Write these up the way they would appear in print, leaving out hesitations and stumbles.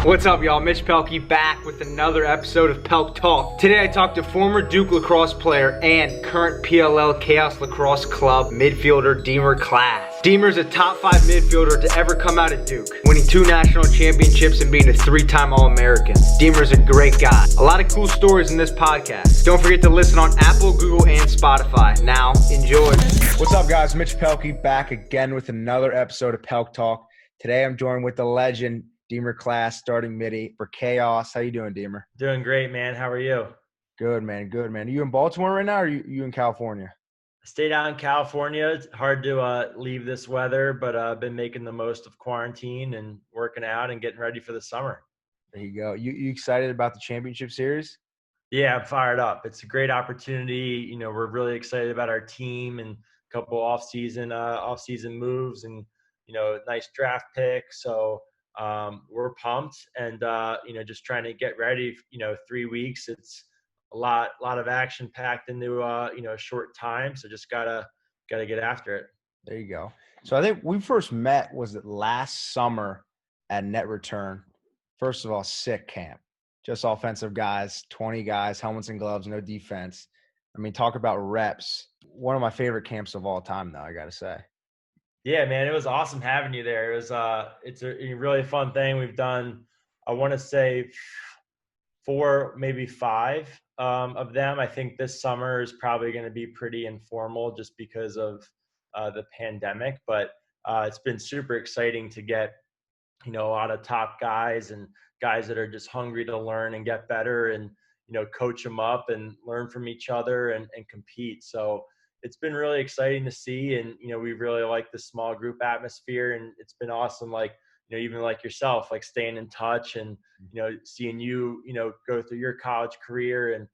What's up, y'all? Mitch Pelkey back with another episode of Pelk Talk. Today I talked to former Duke lacrosse player and current PLL Chaos Lacrosse Club midfielder Deemer class. Deemer's a top 5 midfielder to ever come out of Duke, winning 2 national championships and being a 3-time All-American. Deemer's a great guy. A lot of cool stories in this podcast. Don't forget to listen on Apple, Google, and Spotify. Now, enjoy. What's up, guys? Mitch Pelkey back again with another episode of Pelk Talk. Today I'm joined with the legend, Deemer class, starting midi for Chaos. How you doing, Deemer? Doing great, man. How are you? Good, man. Good, man. Are you in Baltimore right now, or are you in California? I stayed out in California. It's hard to leave this weather, but I've been making the most of quarantine and working out and getting ready for the summer. There you go. You excited about the championship series? Yeah, I'm fired up. It's a great opportunity. You know, we're really excited about our team and a couple off-season moves and, you know, nice draft pick. So we're pumped and, just trying to get ready. 3 weeks. It's a lot of action packed into, a short time. So just gotta get after it. There you go. So I think we first met, was it last summer at Net Return? First of all, sick camp. Just offensive guys, 20 guys, helmets and gloves, no defense. I mean, talk about reps. One of my favorite camps of all time, though, I got to say. Yeah, man, it was awesome having you there. It was it's a really fun thing. We've done, I want to say 4, maybe 5 of them. I think this summer is probably going to be pretty informal just because of the pandemic, but it's been super exciting to get, a lot of top guys and guys that are just hungry to learn and get better and, coach them up and learn from each other and compete. So it's been really exciting to see. And, we really like the small group atmosphere, and it's been awesome. Like, even like yourself, like staying in touch and, seeing you, go through your college career and,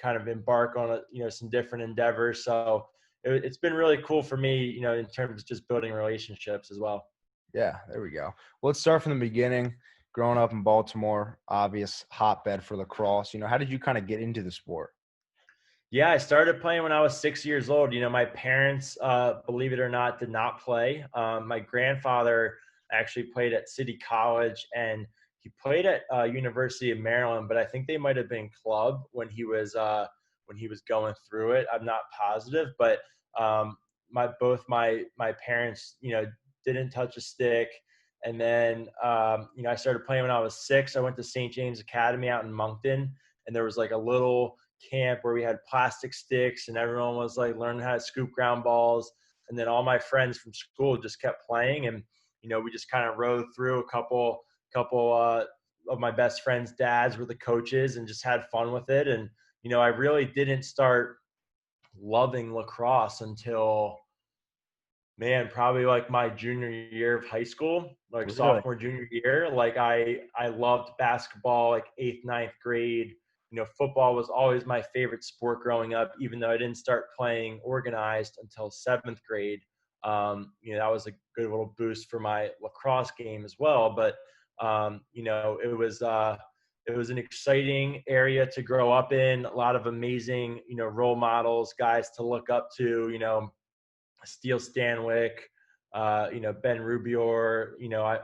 kind of embark on, some different endeavors. So it's been really cool for me, in terms of just building relationships as well. Yeah, there we go. Well, let's start from the beginning. Growing up in Baltimore, obvious hotbed for lacrosse. How did you kind of get into the sport? Yeah, I started playing when I was 6 years old. My parents, believe it or not, did not play. My grandfather actually played at City College, and he played at University of Maryland, but I think they might have been club when he was going through it. I'm not positive, but both my parents, didn't touch a stick. And then, I started playing when I was 6. I went to St. James Academy out in Moncton, and there was like a little camp where we had plastic sticks and everyone was like learning how to scoop ground balls. And then all my friends from school just kept playing, and we just kind of rode through. A couple of my best friends' dads were the coaches and just had fun with it. And I really didn't start loving lacrosse until probably like my junior year of high school, like Really? sophomore, junior year. Like I loved basketball, like 8th, 9th grade. Football was always my favorite sport growing up, even though I didn't start playing organized until 7th grade. That was a good little boost for my lacrosse game as well. But, it was an exciting area to grow up in. A lot of amazing, role models, guys to look up to, Steele Stanwyck, Ben Rubior.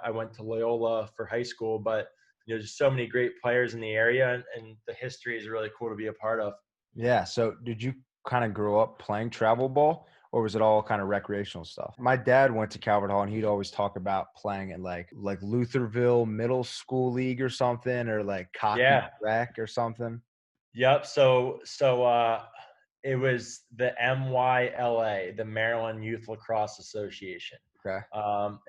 I went to Loyola for high school, but just so many great players in the area, and the history is really cool to be a part of. Yeah. So did you kind of grow up playing travel ball, or was it all kind of recreational stuff? My dad went to Calvert Hall, and he'd always talk about playing in like Lutherville Middle School League or something, or like Cocky Rec or something. Yep. So it was the MYLA, the Maryland Youth Lacrosse Association. Okay.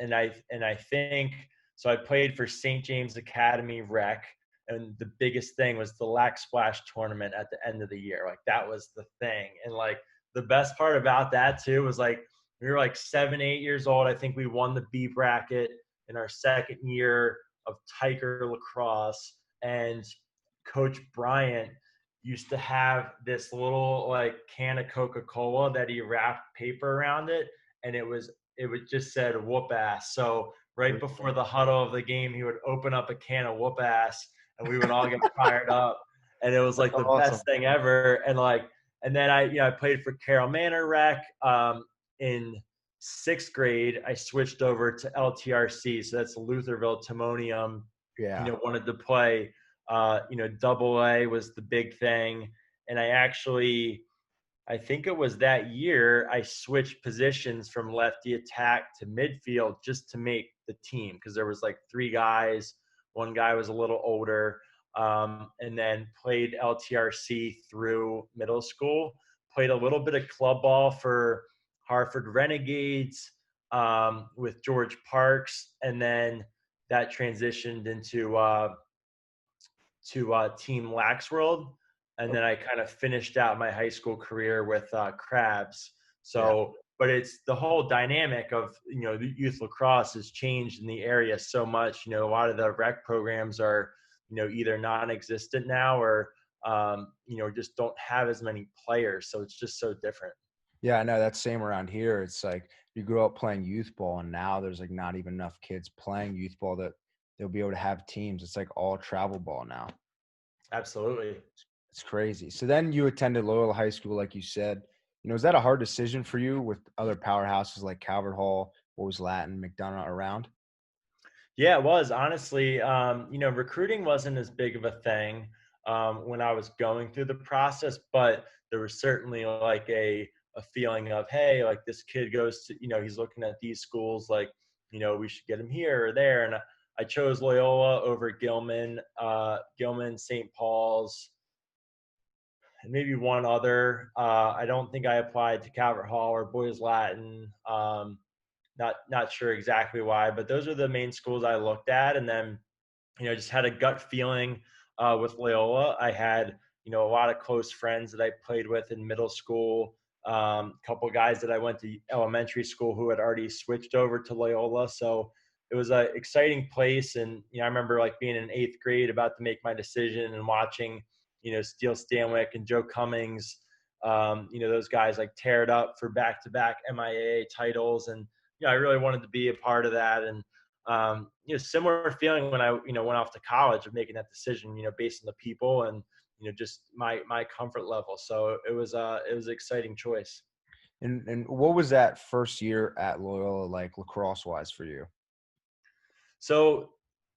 And I think so. I played for St. James Academy Rec, and the biggest thing was the Lac Splash tournament at the end of the year. Like that was the thing. And like the best part about that too was like we were like 7, 8 years old. I think we won the B bracket in our second year of Tiger Lacrosse, and Coach Bryant used to have this little like can of Coca-Cola that he wrapped paper around it, and it would just said whoop ass. So right before the huddle of the game, he would open up a can of whoop ass, and we would all get fired up. And it was like the best thing ever. And then I played for Carroll Manor Rec. In 6th grade, I switched over to LTRC. So that's Lutherville Timonium Yeah. Wanted to play, double A was the big thing. And I think it was that year I switched positions from lefty attack to midfield just to make the team, because there was like three guys. One guy was a little older, and then played LTRC through middle school. Played a little bit of club ball for Hartford Renegades with George Parks, and then that transitioned into Team Laxworld, and then I kind of finished out my high school career with Crabs. Yeah. So, but it's the whole dynamic of the youth lacrosse has changed in the area so much. A lot of the rec programs are either non-existent now or just don't have as many players. So it's just so different. Yeah, I know that's same around here. It's like you grew up playing youth ball, and now there's like not even enough kids playing youth ball that they'll be able to have teams. It's like all travel ball now. Absolutely. It's crazy. So then you attended Loyola High School, like you said. Was that a hard decision for you with other powerhouses like Calvert Hall, what was Latin, McDonough around? Yeah, it was honestly, recruiting wasn't as big of a thing when I was going through the process, but there was certainly like a feeling of, hey, like this kid goes to, he's looking at these schools, like, we should get him here or there. And I chose Loyola over Gilman, St. Paul's, and maybe one other. I don't think I applied to Calvert Hall or Boys Latin. Not sure exactly why, but those are the main schools I looked at. And then, just had a gut feeling with Loyola. I had, a lot of close friends that I played with in middle school, a couple guys that I went to elementary school who had already switched over to Loyola. So it was an exciting place. And, I remember like being in 8th grade about to make my decision and watching, Steele Stanwyck and Joe Cummings, those guys like tear it up for back-to-back MIAA titles. And, I really wanted to be a part of that. And, similar feeling when I, went off to college of making that decision, based on the people and, just my comfort level. So it was an exciting choice. And what was that first year at Loyola like lacrosse wise for you? So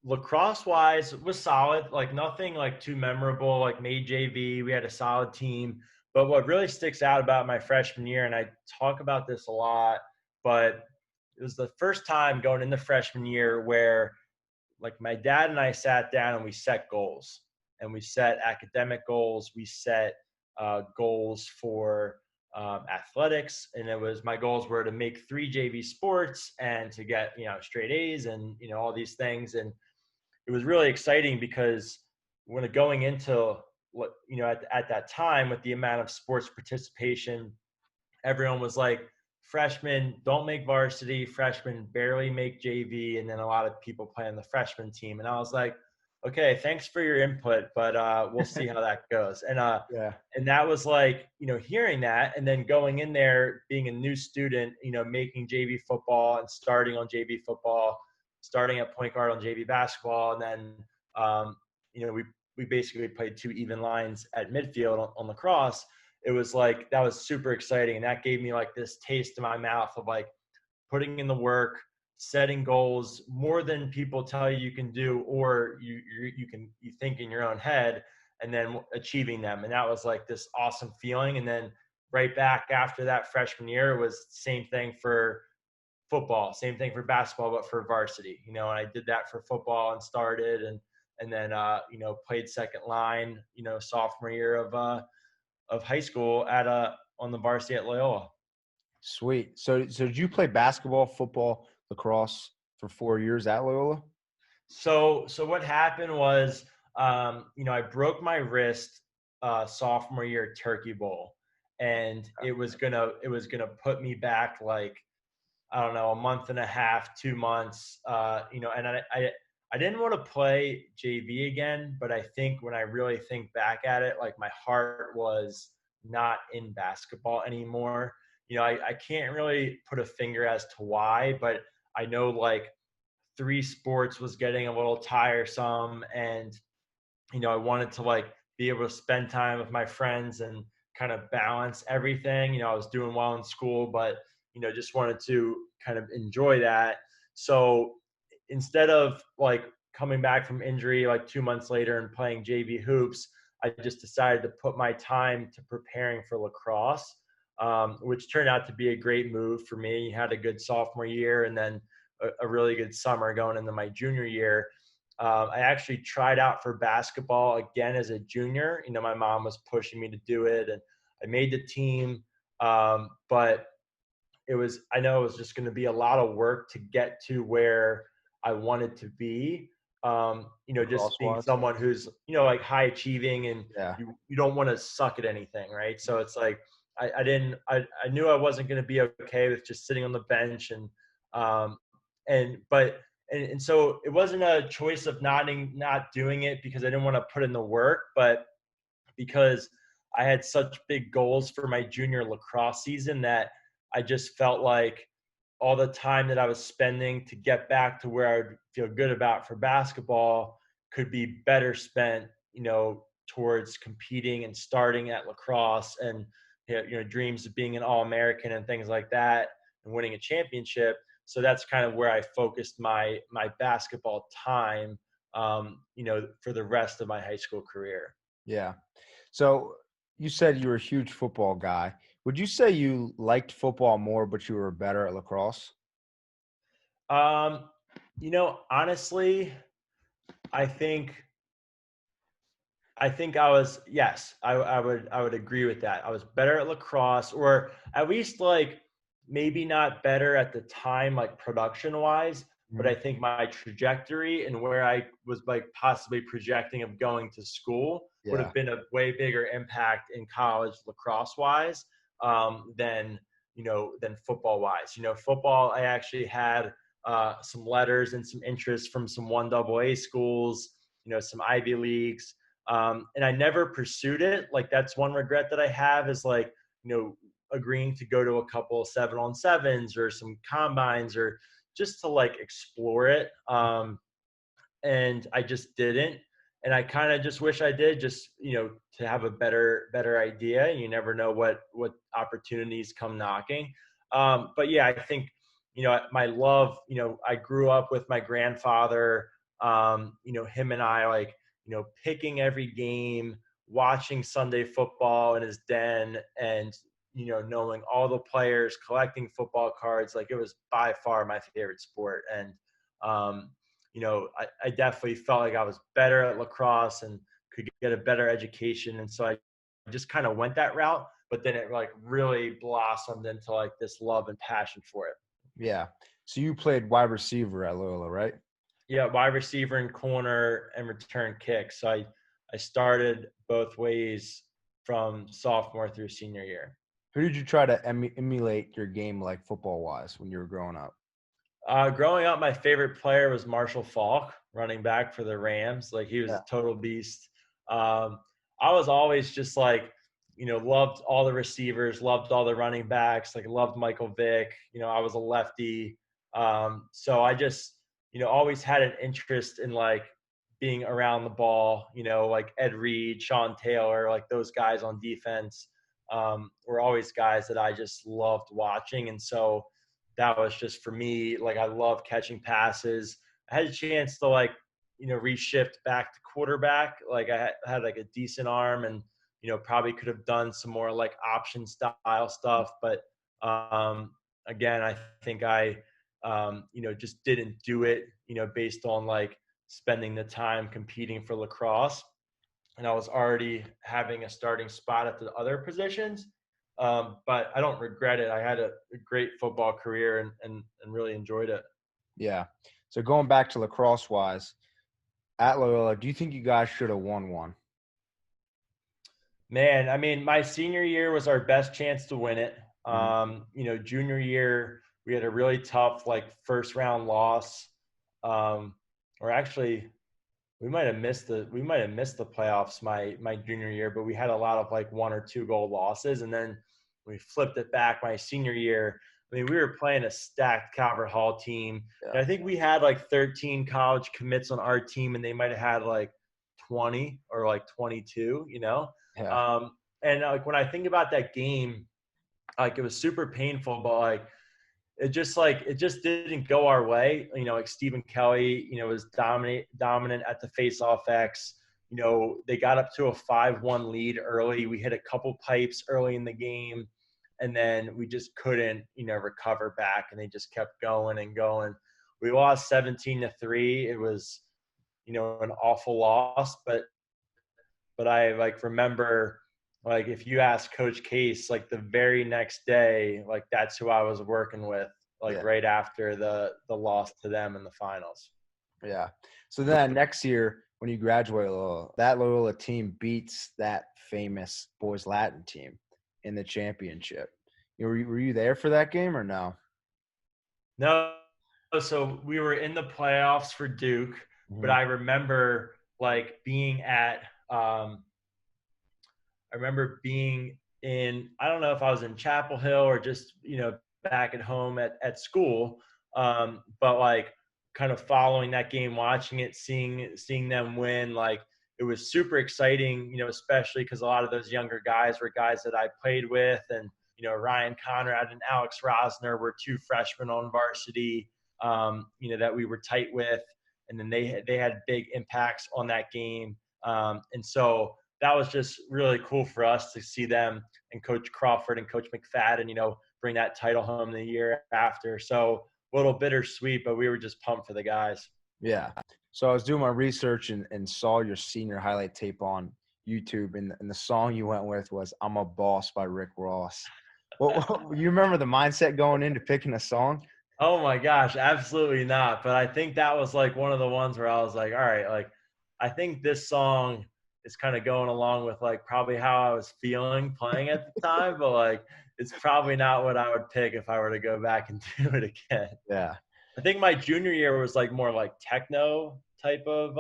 lacrosse wise was solid, like nothing like too memorable, like made JV. We had a solid team. But what really sticks out about my freshman year, and I talk about this a lot, but it was the first time going into freshman year where like my dad and I sat down and we set goals, and we set academic goals. We set goals for athletics. And my goals were to make 3 JV sports and to get, straight A's and, all these things. And it was really exciting because when going into what, at that time with the amount of sports participation, everyone was like, freshmen don't make varsity, freshmen barely make JV, and then a lot of people play on the freshman team. And I was like, okay, thanks for your input, but we'll see how that goes. And Yeah. and that was like, hearing that and then going in there, being a new student, making JV football and starting on JV football, starting at point guard on JV basketball, and then we basically played 2 even lines at midfield on lacrosse. It was like, that was super exciting. And that gave me like this taste in my mouth of like putting in the work, setting goals more than people tell you you can do, or you think in your own head, and then achieving them. And that was like this awesome feeling. And then right back after that freshman year, it was same thing for football, same thing for basketball, but for varsity, and I did that for football and started and then played second line, sophomore year of high school on the varsity at Loyola. Sweet. So did you play basketball, football, lacrosse for 4 years at Loyola? So what happened was, I broke my wrist sophomore year Turkey Bowl, and it was gonna put me back like, I don't know, a month and a half, 2 months, and I didn't want to play JV again, but I think when I really think back at it, like my heart was not in basketball anymore. I can't really put a finger as to why, but I know like 3 sports was getting a little tiresome, and I wanted to like be able to spend time with my friends and kind of balance everything. I was doing well in school, but just wanted to kind of enjoy that. So instead of like coming back from injury like 2 months later and playing JV hoops, I just decided to put my time to preparing for lacrosse, which turned out to be a great move for me. Had a good sophomore year and then a really good summer going into my junior year. I actually tried out for basketball again as a junior. My mom was pushing me to do it, and I made the team. But I know it was just going to be a lot of work to get to where I wanted to be. Just being someone who's, like high achieving and you don't want to suck at anything. Right. So it's like, I knew I wasn't going to be okay with just sitting on the bench and so it wasn't a choice of not doing it because I didn't want to put in the work, but because I had such big goals for my junior lacrosse season that I just felt like all the time that I was spending to get back to where I would feel good about for basketball could be better spent, towards competing and starting at lacrosse and, dreams of being an All-American and things like that and winning a championship. So that's kind of where I focused my basketball time, for the rest of my high school career. Yeah. So you said you were a huge football guy. Would you say you liked football more, but you were better at lacrosse? Honestly, I think I was, yes, I would agree with that. I was better at lacrosse, or at least like maybe not better at the time, like production wise, but I think my trajectory and where I was like possibly projecting of going to school would have been a way bigger impact in college lacrosse wise than football wise. Football, I actually had some letters and some interest from some 1AA schools, some Ivy Leagues. And I never pursued it. Like that's one regret that I have is like, agreeing to go to a couple of 7-on-7s or some combines or just to like explore it. And I just didn't. And I kind of just wish I did, just, to have a better idea. You never know what opportunities come knocking. But yeah, I think, my love, I grew up with my grandfather, him and I like, picking every game, watching Sunday football in his den and, knowing all the players, collecting football cards. Like it was by far my favorite sport. And, I definitely felt like I was better at lacrosse and could get a better education. And so I just kind of went that route, but then it like really blossomed into like this love and passion for it. Yeah. So you played wide receiver at Loyola, right? Yeah. Wide receiver and corner and return kick. So I started both ways from sophomore through senior year. Who did you try to emulate your game like football wise when you were growing up? Growing up, my favorite player was Marshall Faulk, running back for the Rams. Like he was a total beast. I was always just like, loved all the receivers, loved all the running backs, like loved Michael Vick. I was a lefty. So I just, always had an interest in like being around the ball, like Ed Reed, Sean Taylor, like those guys on defense were always guys that I just loved watching. And so that was just for me, like I love catching passes. I had a chance to like, reshift back to quarterback. Like I had like a decent arm and, probably could have done some more like option style stuff. But again, I think I, just didn't do it, based on like spending the time competing for lacrosse. And I was already having a starting spot at the other positions. But I don't regret it. I had a great football career and really enjoyed it. Yeah. So going back to lacrosse wise, at Loyola, do you think you guys should have won one? Man, I mean, my senior year was our best chance to win it. Junior year, we had a really tough, like, first round loss. Or actually, we might have missed the playoffs my junior year, but we had a lot of like 1 or 2 goal losses. And then we flipped it back my senior year. I mean, we were playing a stacked Calvert Hall team. Yeah. I think we had like 13 college commits on our team, and they might have had like 20 or like 22, Yeah. And like when I think about that game, like it was super painful, but like it just didn't go our way. You know, like Stephen Kelly, you know, was dominant at the face-off X. You know, they got up to a 5-1 lead early. We hit a couple pipes early in the game, and then we just couldn't, you know, recover back, and they just kept going and going. We lost 17-3. It was, you know, an awful loss, but I like remember, like, if you ask Coach Case, like the very next day, like that's who I was working with, like right after the loss to them in the finals. Yeah. So then next year when you graduate Loyola, that Loyola team beats that famous boys Latin team in the championship. Were you there for that game or no? No. So we were in the playoffs for Duke, but I remember like being at I remember being in, I don't know if I was in Chapel Hill or just, you know, back at home at school. But like kind of following that game, watching it, seeing them win, like it was super exciting, you know, especially because a lot of those younger guys were guys that I played with. And, you know, Ryan Conrad and Alex Rosner were two freshmen on varsity, you know, that we were tight with. And then they had big impacts on that game. And so that was just really cool for us to see them and Coach Crawford and Coach McFadden, you know, bring that title home the year after. So a little bittersweet, but we were just pumped for the guys. Yeah. So I was doing my research and saw your senior highlight tape on YouTube, and the song you went with was "I'm a Boss" by Rick Ross. You remember the mindset going into picking a song? Oh my gosh, absolutely not. But I think that was like one of the ones where I was like, all right, like I think this song is kind of going along with like probably how I was feeling playing at the time, but like it's probably not what I would pick if I were to go back and do it again. Yeah. I think my junior year was like more like techno type of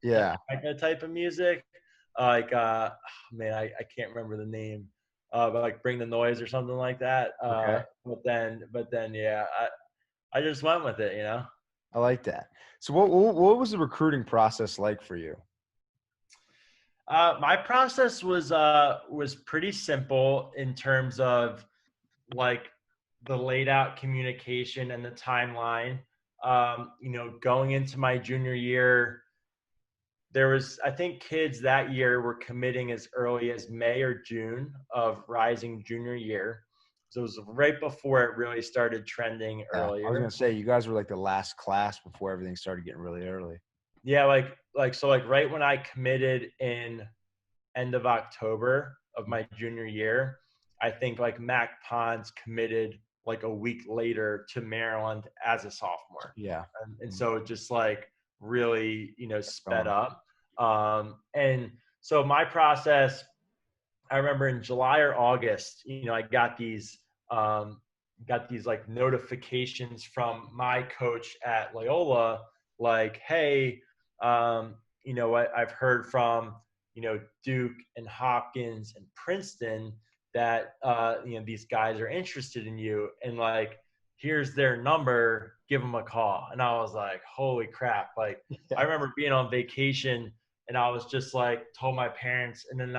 techno type of music. Man, I can't remember the name. But like Bring the Noise or something like that. Okay. But then yeah, I just went with it, you know. I like that. So what was the recruiting process like for you? My process was pretty simple in terms of like the laid out communication and the timeline. You know, going into my junior year, there was, I think kids that year were committing as early as May or June of rising junior year. So it was right before it really started trending earlier. I was gonna say you guys were like the last class before everything started getting really early. Yeah, like right when I committed in end of October of my junior year, I think like Mac Pons committed like a week later to Maryland as a sophomore. Yeah. And so it just like really, you know, sped up. And so my process, I remember in July or August, you know, I got these like notifications from my coach at Loyola, like, hey, you know what, I've heard from, you know, Duke and Hopkins and Princeton that, you know, these guys are interested in you, and like, here's their number, give them a call. And I was like, holy crap. Like, I remember being on vacation and I was just like, told my parents, and then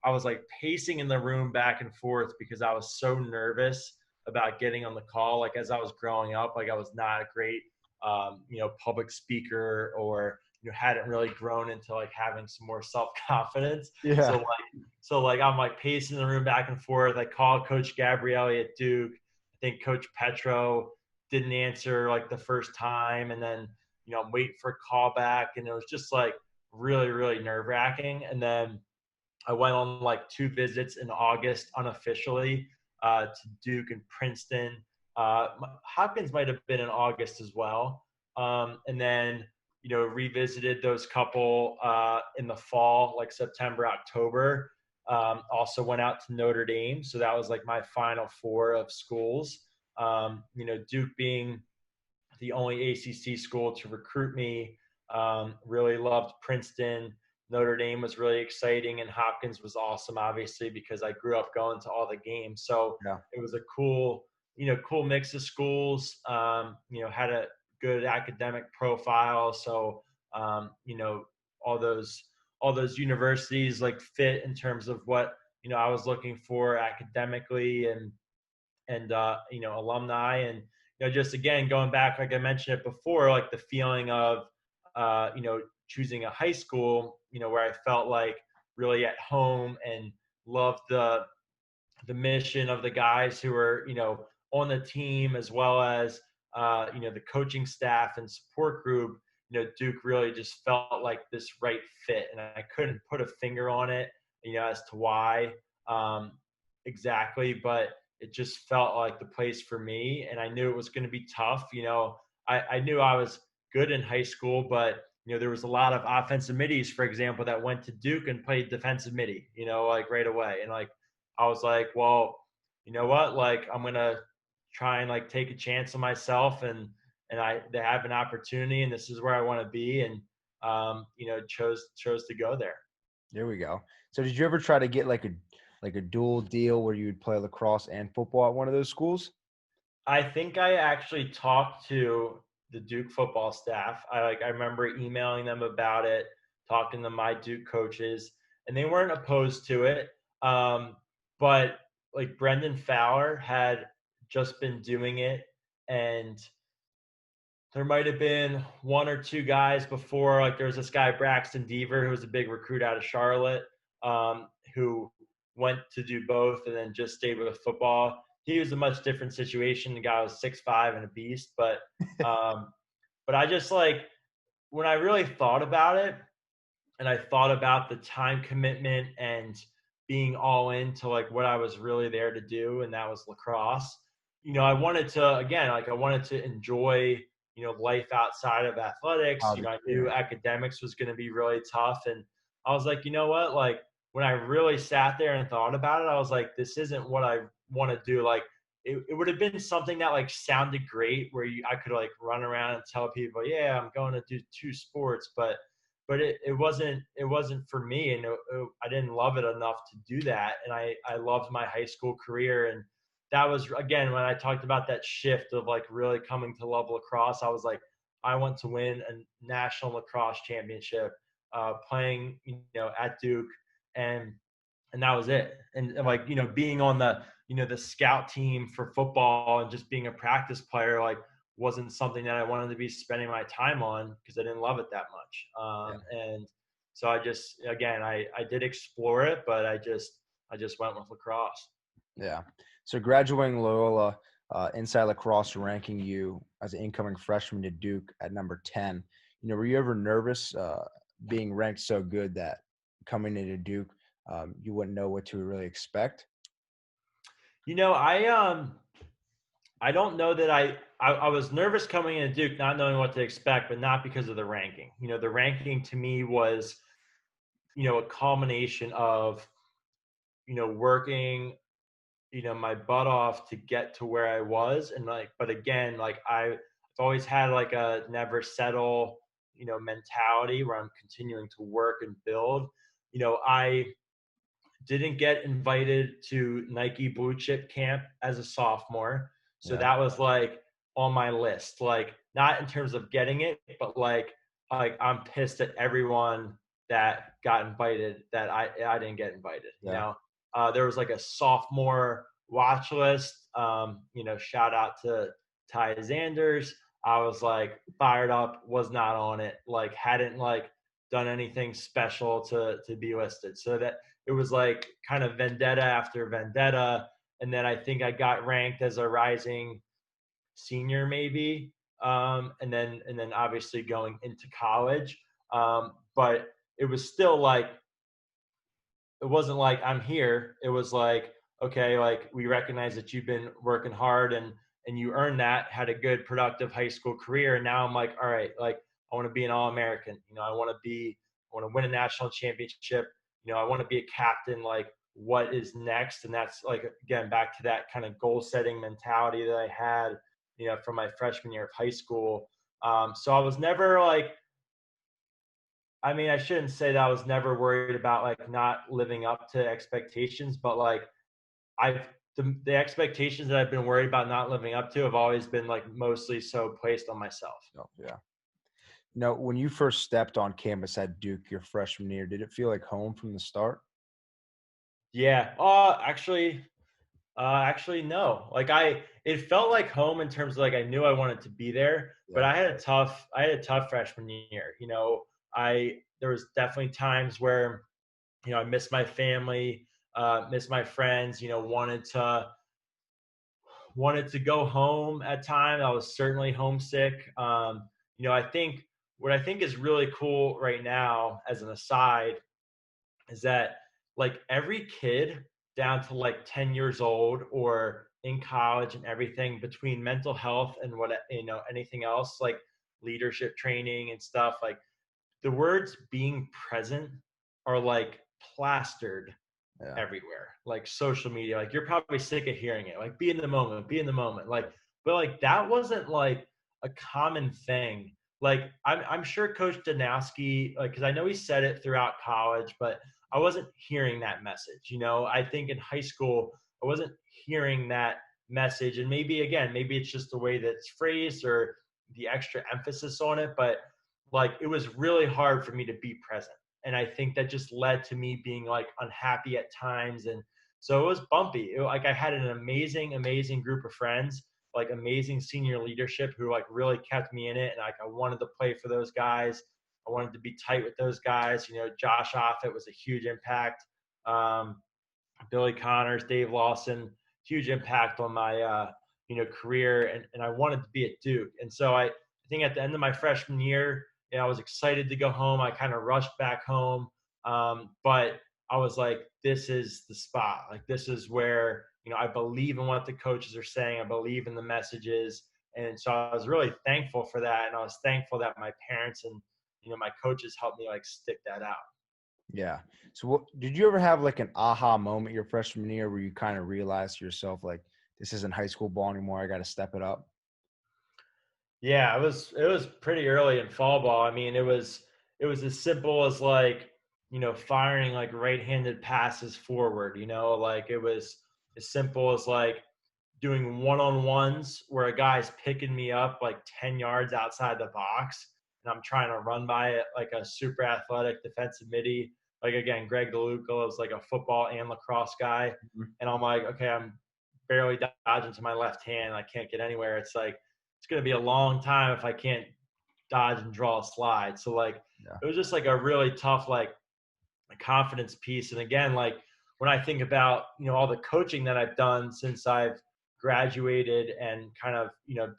I was like pacing in the room back and forth because I was so nervous about getting on the call. Like as I was growing up, like I was not a great, you know, public speaker, or, you know, hadn't really grown into like having some more self-confidence. Yeah. So like I'm like pacing the room back and forth. I called Coach Gabrielli at Duke. I think Coach Petro didn't answer like the first time. And then, you know, I'm waiting for a call back, and it was just like really, really nerve wracking. And then I went on like 2 visits in August unofficially to Duke and Princeton. Hopkins might have been in August as well. And then, you know, revisited those couple in the fall, like September, October. Also went out to Notre Dame. So that was like my final 4 of schools. You know, Duke being the only ACC school to recruit me. Really loved Princeton. Notre Dame was really exciting, and Hopkins was awesome, obviously, because I grew up going to all the games. So it was a cool, you know, cool mix of schools. You know, had a good academic profile. So, you know, all those universities like fit in terms of what, you know, I was looking for academically, and and alumni, and just again going back, like I mentioned it before, like the feeling of choosing a high school, where I felt like really at home and loved the mission of the guys who were on the team, as well as the coaching staff and support group. Duke really just felt like this right fit, and I couldn't put a finger on it, as to why exactly, but it just felt like the place for me. And I knew it was going to be tough. I knew I was good in high school, but there was a lot of offensive middies, for example, that went to Duke and played defensive midi, like right away. And like, I was like, well, you know what? Like, I'm going to try and like take a chance on myself, and they have an opportunity, and this is where I want to be. And, chose to go there. There we go. So did you ever try to get like a dual deal where you would play lacrosse and football at one of those schools? I think I actually talked to the Duke football staff. I remember emailing them about it, talking to my Duke coaches, and they weren't opposed to it. But like Brendan Fowler had just been doing it, and there might have been one or two guys before. Like there was this guy Braxton Deever, who was a big recruit out of Charlotte, who went to do both and then just stayed with football. He was a much different situation. The guy was 6'5" and a beast, but I just like, when I really thought about it, and I thought about the time commitment and being all into like what I was really there to do, and that was lacrosse. I wanted to enjoy life outside of athletics. I knew academics was going to be really tough, and I was like, you know what, like when I really sat there and thought about it, I was like, this isn't what I want to do. Like it would have been something that like sounded great, where I could like run around and tell people, yeah, I'm going to do 2 sports, but it wasn't for me, and I didn't love it enough to do that. And I loved my high school career, and that was, again, when I talked about that shift of like really coming to love lacrosse. I was like, I want to win a national lacrosse championship, playing at Duke, and that was it. And like being on the the scout team for football and just being a practice player, like wasn't something that I wanted to be spending my time on, because I didn't love it that much. And so I just, again, I did explore it, but I just went with lacrosse. Yeah. So graduating Loyola, Inside Lacrosse ranking you as an incoming freshman to Duke at number 10. Were you ever nervous being ranked so good that coming into Duke, you wouldn't know what to really expect? I don't know that I was nervous coming into Duke, not knowing what to expect, but not because of the ranking. The ranking to me was, a culmination of, working, my butt off to get to where I was. And like, but again, like I've always had like a never settle, mentality, where I'm continuing to work and build. I didn't get invited to Nike Blue Chip Camp as a sophomore. So that was like on my list, like not in terms of getting it, but like I'm pissed at everyone that got invited that I didn't get invited. There was like a sophomore watch list. Shout out to Ty Zanders. I was like fired up, was not on it, like hadn't like done anything special to be listed. So that it was like kind of vendetta after vendetta. And then I think I got ranked as a rising senior, maybe. And then obviously going into college. But it was still like, it wasn't like I'm here. It was like, okay, like we recognize that you've been working hard, and you earned that, had a good productive high school career. And now I'm like, all right, like I want to be an All-American. I want to win a national championship. I want to be a captain. Like, what is next? And that's like, again, back to that kind of goal setting mentality that I had, from my freshman year of high school. So I was never like, I mean, I shouldn't say that I was never worried about like not living up to expectations, but like the expectations that I've been worried about not living up to have always been like mostly so placed on myself. Oh, yeah. Now, when you first stepped on campus at Duke your freshman year, did it feel like home from the start? Yeah. Actually, Actually, no. Like it felt like home in terms of like I knew I wanted to be there, but Yeah. I had a tough freshman year. There was definitely times where, I missed my family, missed my friends. Wanted to go home at times. I was certainly homesick. What I think is really cool right now, as an aside, is that like every kid down to like 10 years old or in college and everything, between mental health and anything else, like leadership training and stuff, like the words being present are like plastered Yeah. everywhere, like social media. Like you're probably sick of hearing it, like be in the moment, be in the moment. Like, but like that wasn't like a common thing. Like I'm sure Coach Danowski, like, because I know he said it throughout college, but I wasn't hearing that message. I think in high school I wasn't hearing that message, and maybe it's just the way that it's phrased or the extra emphasis on it, but like it was really hard for me to be present. And I think that just led to me being like unhappy at times. And so it was bumpy. Like I had an amazing group of friends, like amazing senior leadership who like really kept me in it. And like I wanted to play for those guys. I wanted to be tight with those guys. Josh Offit was a huge impact. Um, Billy Connors, Dave Lawson, huge impact on my career, and I wanted to be at Duke. And so I think at the end of my freshman year, I was excited to go home. I kind of rushed back home, but I was like, this is the spot. Like this is where I believe in what the coaches are saying. I believe in the messages, and so I was really thankful for that. And I was thankful that my parents and my coaches helped me like stick that out. Yeah. So did you ever have like an aha moment your freshman year where you kind of realized to yourself, like, this isn't high school ball anymore, I got to step it up? Yeah, it was pretty early in fall ball. I mean, it was as simple as like, firing like right-handed passes forward, like it was as simple as like doing one-on-ones where a guy's picking me up like 10 yards outside the box and I'm trying to run by it like a super athletic defensive midi. Like again, Greg DeLuca was like a football and lacrosse guy. Mhm. And I'm like, okay, I'm barely dodging to my left hand. I can't get anywhere. It's like, it's going to be a long time if I can't dodge and draw a slide. So like, Yeah. it was just like a really tough, like confidence piece. And again, like when I think about, all the coaching that I've done since I've graduated and kind of,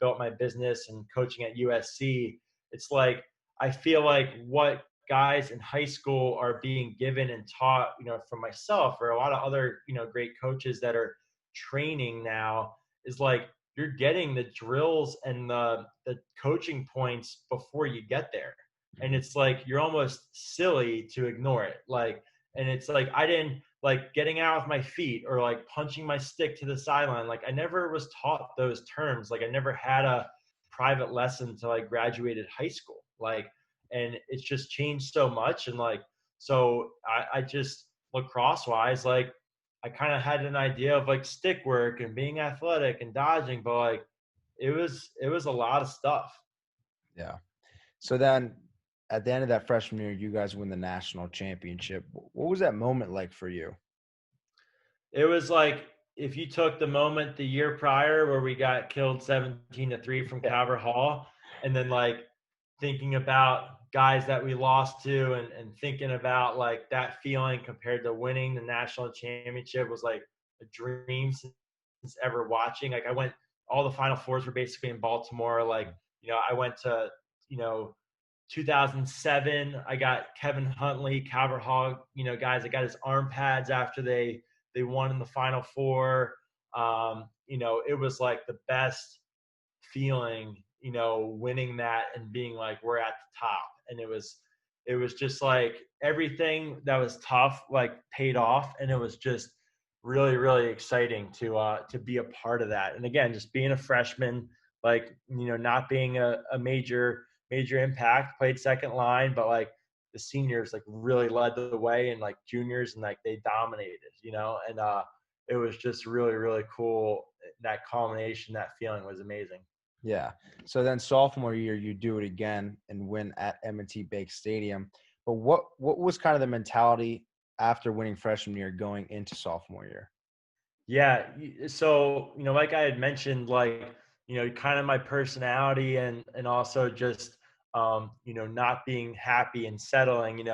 built my business and coaching at USC, it's like, I feel like what guys in high school are being given and taught, from myself or a lot of other, great coaches that are training now, is like, you're getting the drills and the coaching points before you get there. And it's like you're almost silly to ignore it. Like, and it's like I didn't like getting out with my feet or like punching my stick to the sideline. Like I never was taught those terms. Like I never had a private lesson until I graduated high school. Like, and it's just changed so much. And like, so I just lacrosse wise, like I kind of had an idea of like stick work and being athletic and dodging, but like it was a lot of stuff. Yeah. So then at the end of that freshman year, you guys win the national championship. What was that moment like for you? It was like if you took the moment the year prior where we got killed 17-3 from Yeah. Calvert Hall, and then like thinking about guys that we lost to and thinking about like that feeling compared to winning the national championship was like a dream since ever watching. Like I went, all the Final Fours were basically in Baltimore. Like, I went to, you know, 2007, I got Kevin Huntley, Calvert Hall, guys that got his arm pads after they won in the Final Four. It was like the best feeling, winning that and being like we're at the top. And it was just like everything that was tough like paid off, and it was just really really exciting to be a part of that. And again, just being a freshman, like not being a major impact, played second line, but like the seniors like really led the way, and like juniors and like they dominated, and it was just really really cool. That culmination, that feeling was amazing. Yeah. So then sophomore year, you do it again and win at M&T Bank Stadium. But what was kind of the mentality after winning freshman year going into sophomore year? Yeah. So, like I had mentioned, like, kind of my personality and also just, not being happy and settling,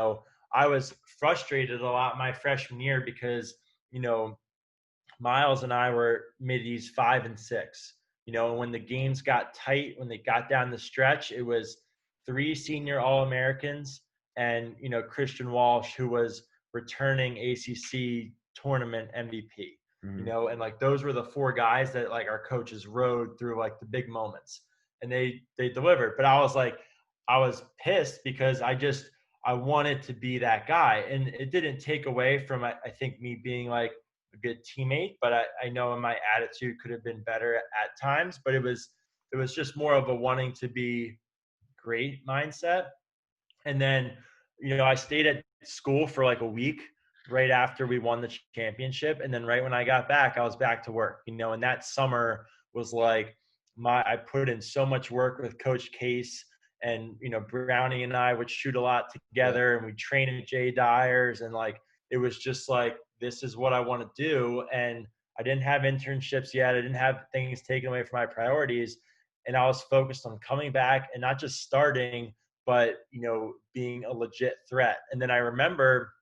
I was frustrated a lot my freshman year because, you know, Miles and I were middies 5 and 6, and when the games got tight, when they got down the stretch, it was 3 senior All-Americans and, Christian Walsh, who was returning ACC tournament MVP, Mhm. and like those were the four guys that like our coaches rode through like the big moments and they delivered. But I was pissed because I wanted to be that guy. And it didn't take away from, I think, me being like a good teammate, but I know my attitude could have been better at times, but it was just more of a wanting to be great mindset. And then, I stayed at school for like a week right after we won the championship. And then right when I got back, I was back to work, and that summer was like I put in so much work with Coach Case, and, Brownie and I would shoot a lot Yeah. together and we train at Jay Dyer's. And like, it was just like, this is what I want to do. And I didn't have internships yet. I didn't have things taken away from my priorities. And I was focused on coming back and not just starting, but being a legit threat. And then I remember,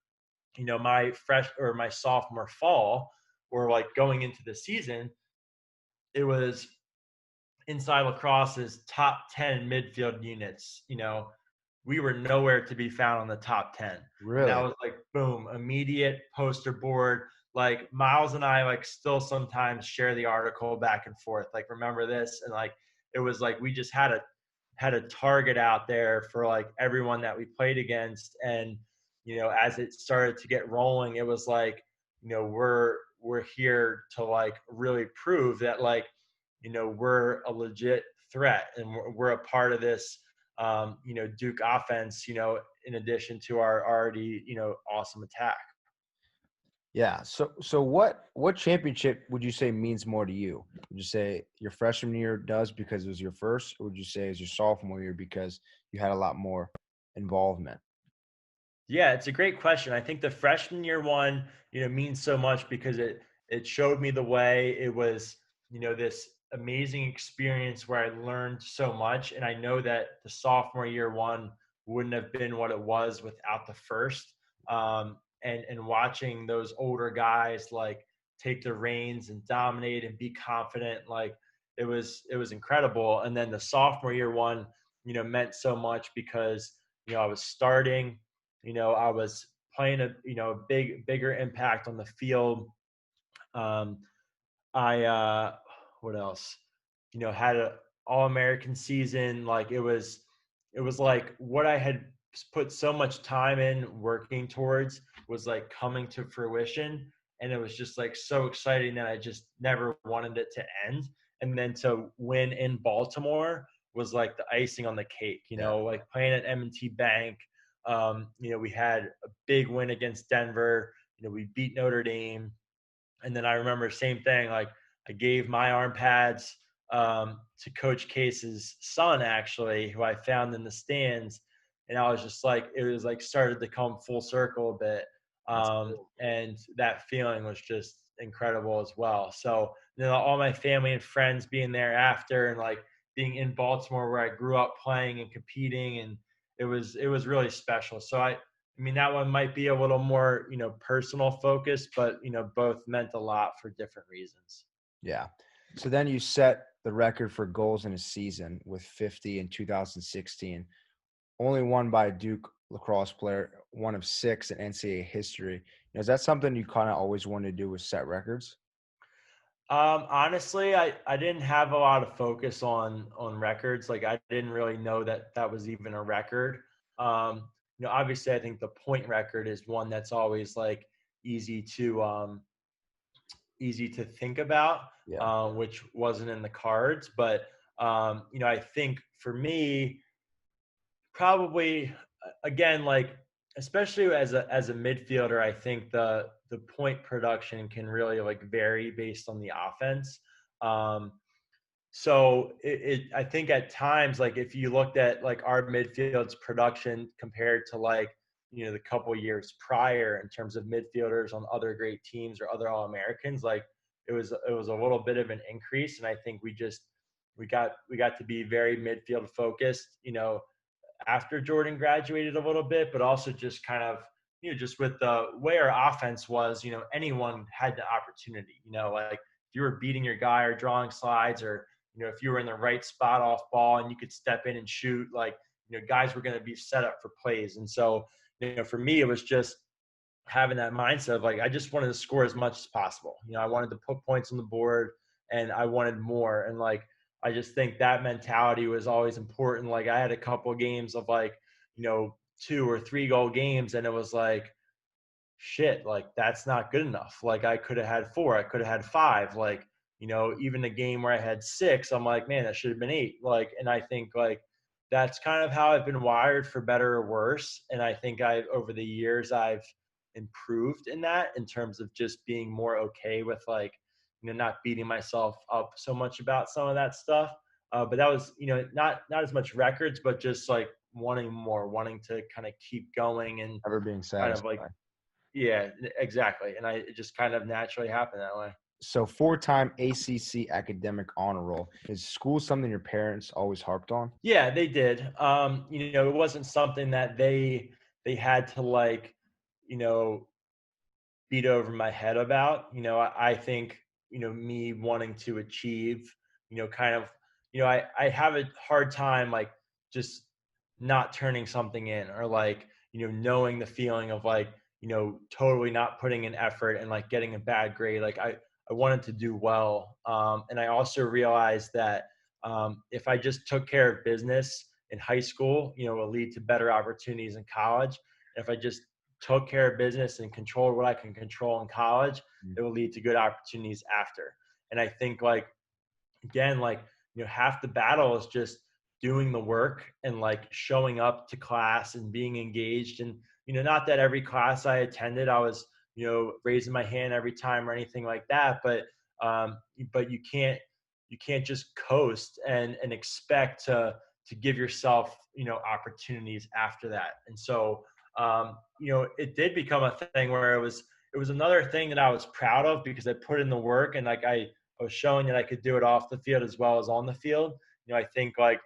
my sophomore fall, or like going into the season, it was inside Lacrosse's top 10 midfield units. We were nowhere to be found on the top 10. And that Really? was like, boom, immediate poster board. Like Miles and I like still sometimes share the article back and forth. Like, remember this? And like, it was like, we just had a target out there for like everyone that we played against. And, as it started to get rolling, it was like, we're here to like really prove that like, we're a legit threat and we're a part of this, Duke offense, in addition to our already, awesome attack. Yeah. So what championship would you say means more to you? Would you say your freshman year does because it was your first, or would you say it's your sophomore year because you had a lot more involvement? Yeah, it's a great question. I think the freshman year one, means so much because it showed me the way. It was, this amazing experience where I learned so much. And I know that the sophomore year one wouldn't have been what it was without the first. And watching those older guys like take the reins and dominate and be confident, like it was incredible. And then the sophomore year one, meant so much because, I was starting. I was playing a bigger impact on the field. Um, I what else? Had a All-American season. Like it was like what I had put so much time in working towards was like coming to fruition. And it was just like so exciting that I just never wanted it to end. And then to win in Baltimore was like the icing on the cake, Yeah. like playing at M&T Bank. We had a big win against Denver. We beat Notre Dame. And then I remember same thing, like I gave my arm pads to Coach Case's son, actually, who I found in the stands. And I was just like, it was like started to come full circle a bit. That's cool. And that feeling was just incredible as well. So, all my family and friends being there after, and like being in Baltimore where I grew up playing and competing, and it was really special. So I mean, that one might be a little more, personal focused, but, both meant a lot for different reasons. Yeah. So then you set the record for goals in a season with 50 in 2016, only won by a Duke lacrosse player, one of 6 in NCAA history. Is that something you kind of always wanted to do, was set records? Honestly, I didn't have a lot of focus on records. Like I didn't really know that that was even a record. Obviously I think the point record is one that's always like easy to easy to think about, Yeah. which wasn't in the cards. But I think for me, probably again, like especially as a midfielder, I think the point production can really like vary based on the offense. Um, so I think at times, like if you looked at like our midfield's production compared to like, the couple years prior in terms of midfielders on other great teams or other All-Americans, like it was a little bit of an increase. And I think we got to be very midfield focused, after Jordan graduated a little bit, but also just kind of, just with the way our offense was, anyone had the opportunity, like if you were beating your guy or drawing slides, or, if you were in the right spot off ball and you could step in and shoot, like, guys were going to be set up for plays. And so, for me, it was just having that mindset of like, I just wanted to score as much as possible. I wanted to put points on the board and I wanted more. And like, I just think that mentality was always important. Like I had a couple of games of like, 2 or 3 goal games, and it was like, shit, like that's not good enough. Like I could have had 4, I could have had 5. Like, even the game where I had 6, I'm like, man, that should have been 8. Like, and I think like that's kind of how I've been wired, for better or worse. And I think over the years, I've improved in that, in terms of just being more okay with like, not beating myself up so much about some of that stuff. But that was, not as much records, but just like wanting more, wanting to kind of keep going and Never being kind of satisfied. like, yeah, exactly. And it just kind of naturally happened that way. So 4-time ACC academic honor roll. Is school something your parents always harped on? Yeah, they did. It wasn't something that they had to like, beat over my head about. I think, me wanting to achieve, kind of, I have a hard time like just not turning something in, or like, knowing the feeling of like, totally not putting in effort and like getting a bad grade. Like I wanted to do well. And I also realized that if I just took care of business in high school, it will lead to better opportunities in college. And if I just took care of business and controlled what I can control in college, it will lead to good opportunities after. And I think like, again, like, half the battle is just doing the work and like showing up to class and being engaged. And, not that every class I attended, I was, raising my hand every time or anything like that. But you can't just coast and expect to give yourself, opportunities after that. And so, it did become a thing where it was another thing that I was proud of, because I put in the work, and like I was showing that I could do it off the field as well as on the field. I think like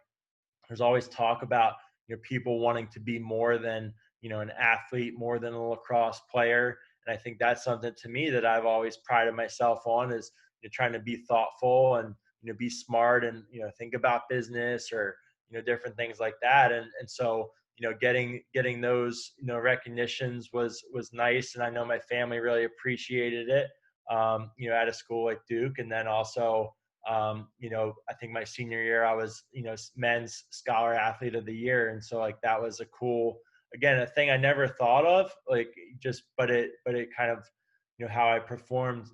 there's always talk about, people wanting to be more than, an athlete, more than a lacrosse player. And I think that's something to me that I've always prided myself on, is trying to be thoughtful and, be smart and, think about business, or, different things like that. And so, getting those, recognitions was nice. And I know my family really appreciated it, at a school like Duke. And then also, I think my senior year, I was, men's scholar athlete of the year. And so like, that was a cool, again, a thing I never thought of, like but it kind of, how I performed,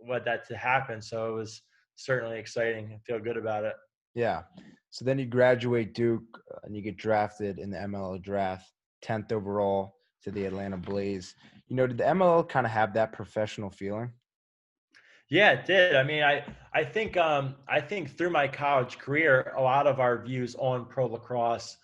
led that to happen. So it was certainly exciting. I feel good about it. Yeah. So then you graduate Duke and you get drafted in the MLL draft, 10th overall to the Atlanta Blaze. Did the MLL kind of have that professional feeling? Yeah, it did. I mean, I think through my college career, a lot of our views on pro lacrosse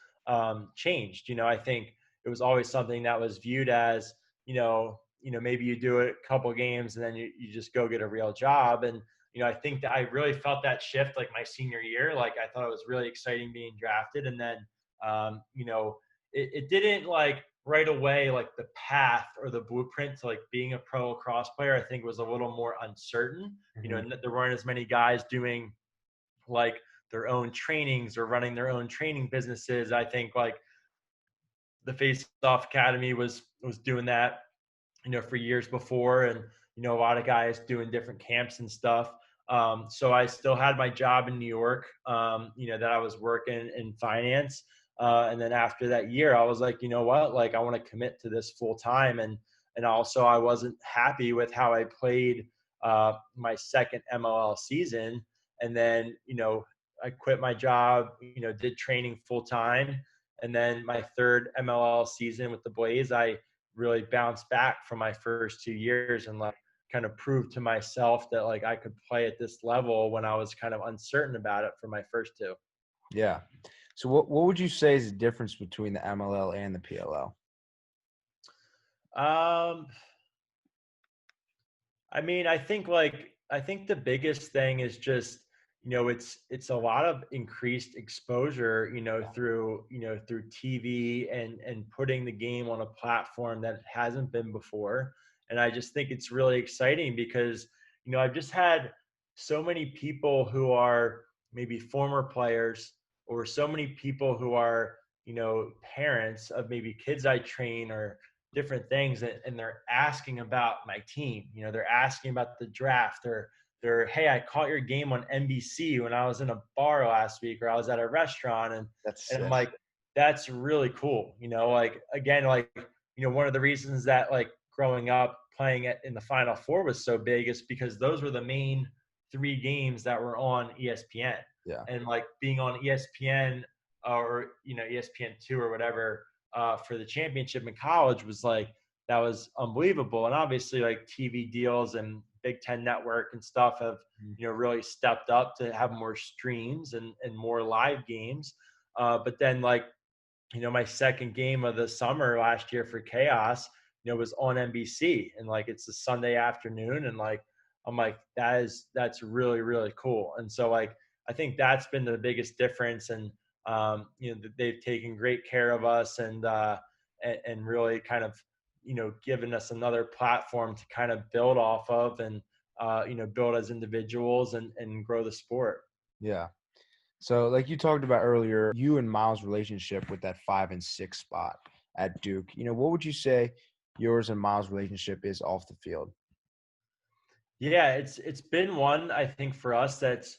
changed. I think it was always something that was viewed as, maybe you do it a couple games and then you just go get a real job. And, I think that I really felt that shift like my senior year. Like I thought it was really exciting being drafted. And then, it didn't like right away, like the path or the blueprint to like being a pro lacrosse player, I think was a little more uncertain. Mm-hmm. There weren't as many guys doing like their own trainings or running their own training businesses. I think like the Face Off Academy was doing that, for years before. And, a lot of guys doing different camps and stuff. So I still had my job in New York, that I was working in finance. And then after that year, I was like, you know what, like I want to commit to this full time. And also I wasn't happy with how I played my second MLL season. And then, I quit my job, did training full time. And then my third MLL season with the Blaze, I really bounced back from my first 2 years and like kind of proved to myself that like I could play at this level when I was kind of uncertain about it for my first 2. Yeah. So what would you say is the difference between the MLL and the PLL? I mean, I think like I think the biggest thing is just, it's a lot of increased exposure, through TV and putting the game on a platform that it hasn't been before. And I just think it's really exciting because, I've just had so many people who are maybe former players, or so many people who are, parents of maybe kids I train, or different things, and they're asking about my team. They're asking about the draft, or hey, I caught your game on NBC when I was in a bar last week, or I was at a restaurant, and That's and I'm sick. like, that's really cool. Like, again, like, one of the reasons that, like, growing up playing it in the Final Four was so big is because those were the main three games that were on ESPN. Yeah. And like being on ESPN, or ESPN2 or whatever, for the championship in college was like, that was unbelievable. And obviously, like, TV deals and Big Ten Network and stuff have, really stepped up to have more streams and more live games. But then, like, my second game of the summer last year for Chaos, was on NBC, and like, it's a Sunday afternoon, and like, I'm like, that's really, really cool. And so, like, I think that's been the biggest difference. And they've taken great care of us, and really kind of, given us another platform to kind of build off of, and build as individuals, and grow the sport. Yeah. So like you talked about earlier, you and Miles' relationship with that 5 and 6 spot at Duke, what would you say yours and Miles' relationship is off the field? Yeah, it's been one, I think, for us that's,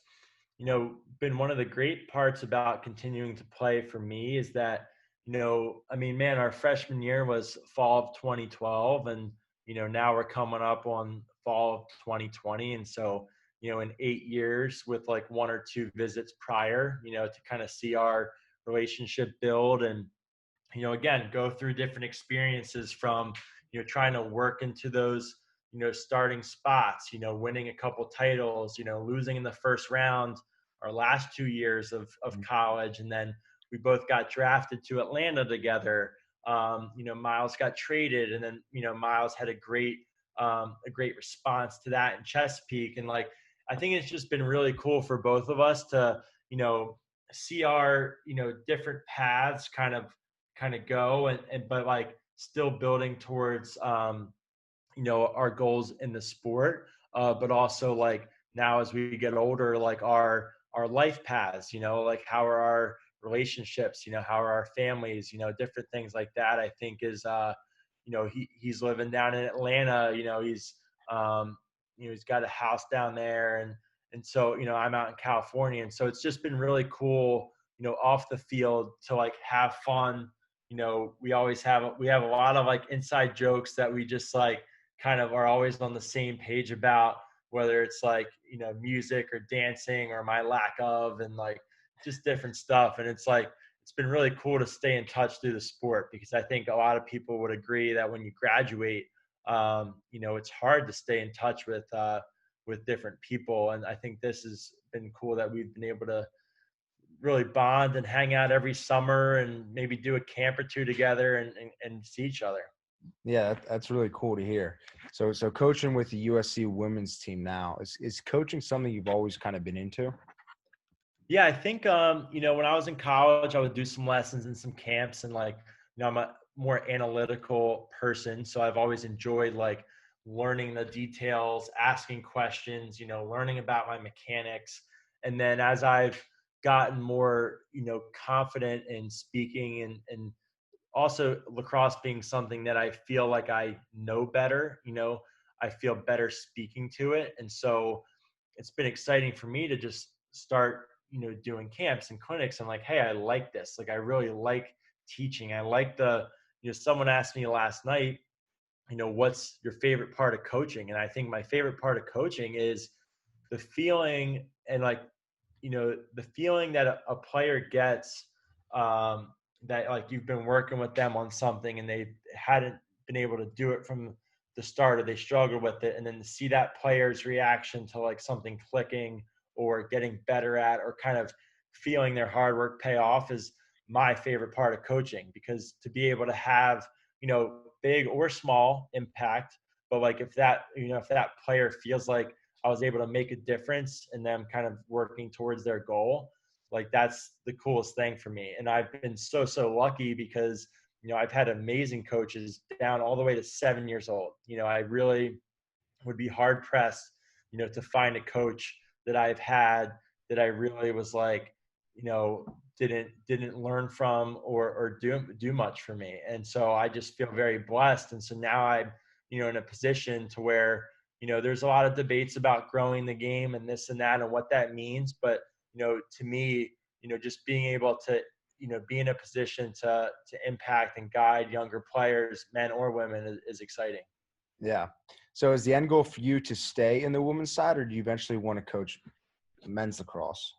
been one of the great parts about continuing to play for me, is that, I mean, man, our freshman year was fall of 2012, and, now we're coming up on fall of 2020. And so, in 8 years, with like one or two visits prior, to kind of see our relationship build, and, again, go through different experiences, from, trying to work into those, starting spots, winning a couple titles, losing in the first round our last 2 years of college. And then we both got drafted to Atlanta together. Miles got traded, and then, Miles had a great response to that in Chesapeake. And like, I think it's just been really cool for both of us to, see our, different paths kind of go, and but like, still building towards, our goals in the sport, but also, like, now as we get older, like, our life paths, like, how are our relationships, how are our families, different things like that. I think is, he's living down in Atlanta, he's got a house down there, and so, I'm out in California. And so it's just been really cool, off the field, to like have fun. We have a lot of like inside jokes that we just like kind of are always on the same page about, whether it's like, music or dancing, or my lack of, and like just different stuff. And it's like, it's been really cool to stay in touch through the sport, because I think a lot of people would agree that when you graduate, it's hard to stay in touch with different people. And I think this has been cool, that we've been able to really bond and hang out every summer, and maybe do a camp or two together, and see each other. Yeah, that's really cool to hear. So coaching with the USC women's team now, is coaching something you've always kind of been into? Yeah, I think, when I was in college, I would do some lessons and some camps, and like, I'm a more analytical person. So I've always enjoyed like learning the details, asking questions, learning about my mechanics. And then as I've gotten more, confident in speaking, and also lacrosse being something that I feel like I know better, I feel better speaking to it. And so it's been exciting for me to just start, doing camps and clinics, and like, hey, I like this. Like, I really like teaching. I like someone asked me last night, what's your favorite part of coaching? And I think my favorite part of coaching is the feeling, and like, the feeling that a player gets, that like you've been working with them on something, and they hadn't been able to do it from the start, or they struggled with it. And then to see that player's reaction to like something clicking, or getting better at, or kind of feeling their hard work pay off, is my favorite part of coaching. Because to be able to have, big or small impact, but like, if that player feels like I was able to make a difference in them kind of working towards their goal. Like that's the coolest thing for me. And I've been so lucky because, I've had amazing coaches down all the way to 7 years old. I really would be hard pressed, to find a coach that I've had that I really was like, didn't learn from or do much for me. And so I just feel very blessed. And so now I'm, in a position to where, there's a lot of debates about growing the game and this and that and what that means. But, to me, just being able to, be in a position to impact and guide younger players, men or women, is exciting. Yeah. So is the end goal for you to stay in the women's side, or do you eventually want to coach men's lacrosse?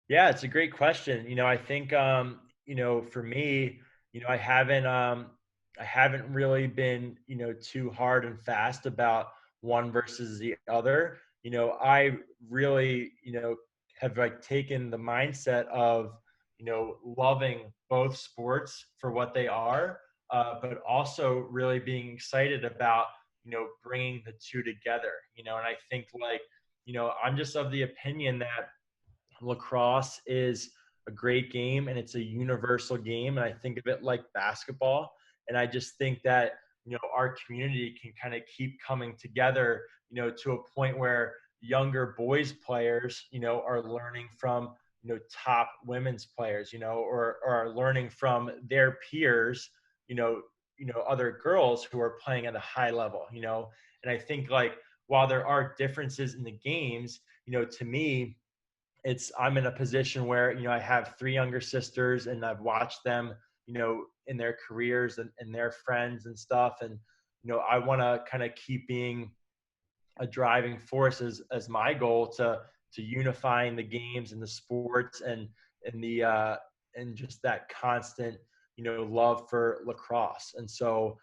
Yeah, it's a great question. I think, for me, I haven't really been, too hard and fast about one versus the other. I really, have like taken the mindset of, loving both sports for what they are, but also really being excited about, bringing the two together, and I think like, I'm just of the opinion that lacrosse is a great game and it's a universal game. And I think of it like basketball. And I just think that, our community can kind of keep coming together, to a point where younger boys players, are learning from, top women's players, or are learning from their peers, other girls who are playing at a high level, and I think like, while there are differences in the games, to me, I'm in a position where, I have 3 younger sisters and I've watched them, in their careers and their friends and stuff. And, I want to kind of keep being a driving force as my goal to unifying the games and the sports and the, and just that constant, love for lacrosse. And so,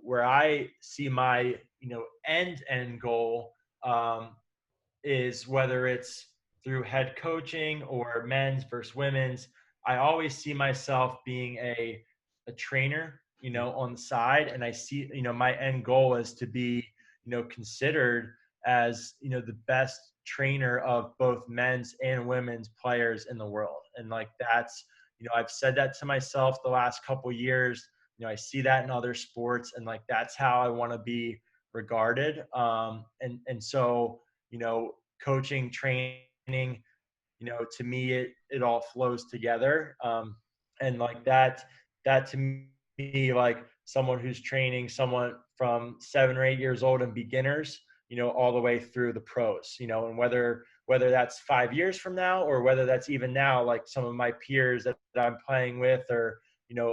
where I see my, end goal, is whether it's through head coaching or men's versus women's, I always see myself being a trainer, on the side. And I see, my end goal is to be, considered as, the best trainer of both men's and women's players in the world. And like, that's, I've said that to myself the last couple years. I see that in other sports, and like, that's how I want to be regarded. And so, coaching, training, to me, it all flows together. And like that to me, like someone who's training someone from 7 or 8 years old and beginners, all the way through the pros, and whether that's 5 years from now or whether that's even now, like some of my peers that I'm playing with, or,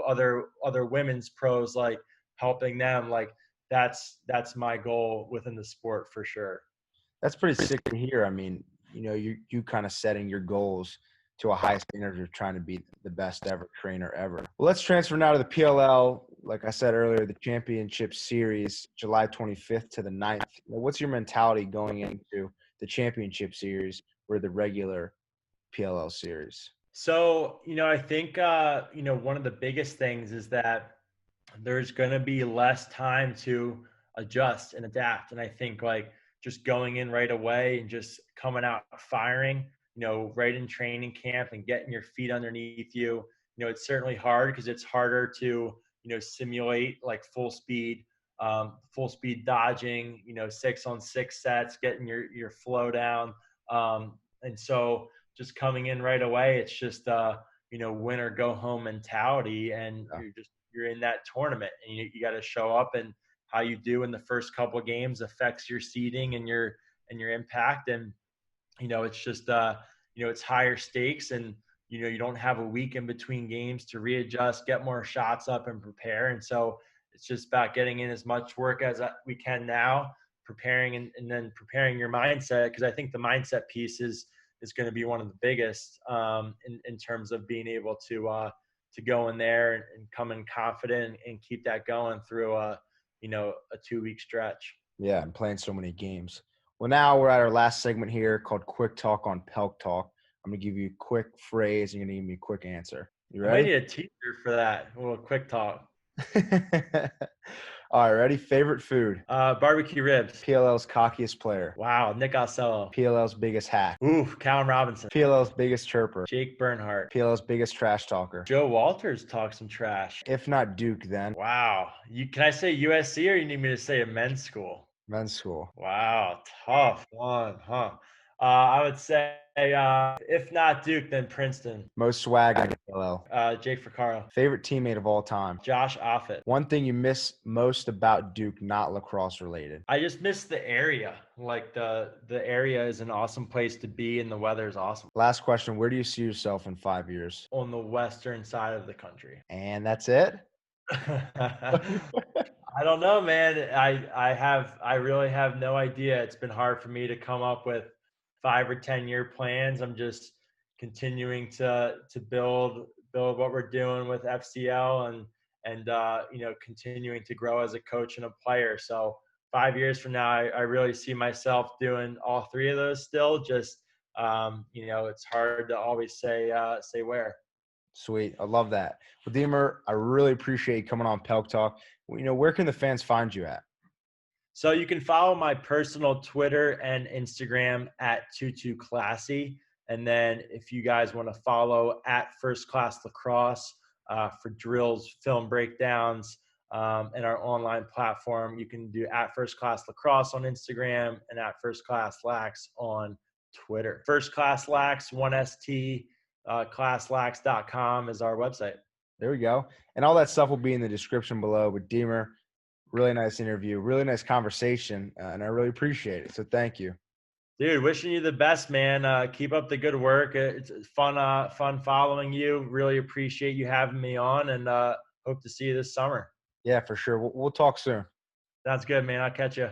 other women's pros, like helping them, like that's my goal within the sport for sure. That's pretty sick to hear. I mean, you kind of setting your goals to a high standard of trying to be the best ever trainer ever. Well, let's transfer now to the PLL. Like I said earlier, the championship series, July 25th to the 9th. What's your mentality going into the championship series or the regular PLL series? So, I think, one of the biggest things is that there's going to be less time to adjust and adapt. And I think like just going in right away and just coming out firing, right in training camp and getting your feet underneath you, it's certainly hard because it's harder to, simulate like full speed dodging, 6-on-6 sets, getting your flow down. And so just coming in right away, it's just, win or go home mentality. And you're in that tournament, and you got to show up, and how you do in the first couple of games affects your seeding and your impact. And, it's just, it's higher stakes, and, you don't have a week in between games to readjust, get more shots up and prepare. And so it's just about getting in as much work as we can now, preparing and then preparing your mindset. Cause I think the mindset piece is going to be one of the biggest, in terms of being able to go in there and come in confident and keep that going through a 2-week stretch. Yeah, and playing so many games. Well, now we're at our last segment here called Quick Talk on Pelk Talk. I'm going to give you a quick phrase, and you're going to give me a quick answer. You ready? I might need a teacher for that. A little quick talk. All right, ready? Favorite food? Barbecue ribs. PLL's cockiest player. Wow, Nick Ocello. PLL's biggest hack. Ooh, Callum Robinson. PLL's biggest chirper. Jake Bernhardt. PLL's biggest trash talker. Joe Walters talks some trash. If not Duke, then Wow. Can I say USC or you need me to say a men's school? men's school. Wow, tough one, huh? I would say if not Duke, then Princeton. Most swag in PLL. Jake Fricaro. Favorite teammate of all time. Josh Offit. One thing you miss most about Duke, not lacrosse related. I just miss the area. Like the area is an awesome place to be and the weather is awesome. Last question, where do you see yourself in 5 years? On the western side of the country. And that's it? I don't know, man. I really have no idea. It's been hard for me to come up with 5 or 10 year plans. I'm just continuing to build what we're doing with FCL and continuing to grow as a coach and a player. So 5 years from now, I really see myself doing all 3 of those still. Just it's hard to always say where. Sweet. I love that. Well, Deemer, I really appreciate you coming on Pelk Talk. Where can the fans find you at? So you can follow my personal Twitter and Instagram at @tutuclassy. And then if you guys want to follow at First Class Lacrosse for drills, film breakdowns, and our online platform, you can do at First Class Lacrosse on Instagram and at First Class Lax on Twitter. First Class Lax, 1ST, classlax.com is our website. There we go. And all that stuff will be in the description below. But Deemer, really nice interview, really nice conversation, and I really appreciate it. So thank you. Dude, wishing you the best, man. Keep up the good work. It's fun following you. Really appreciate you having me on, and hope to see you this summer. Yeah, for sure. We'll talk soon. Sounds good, man. I'll catch you.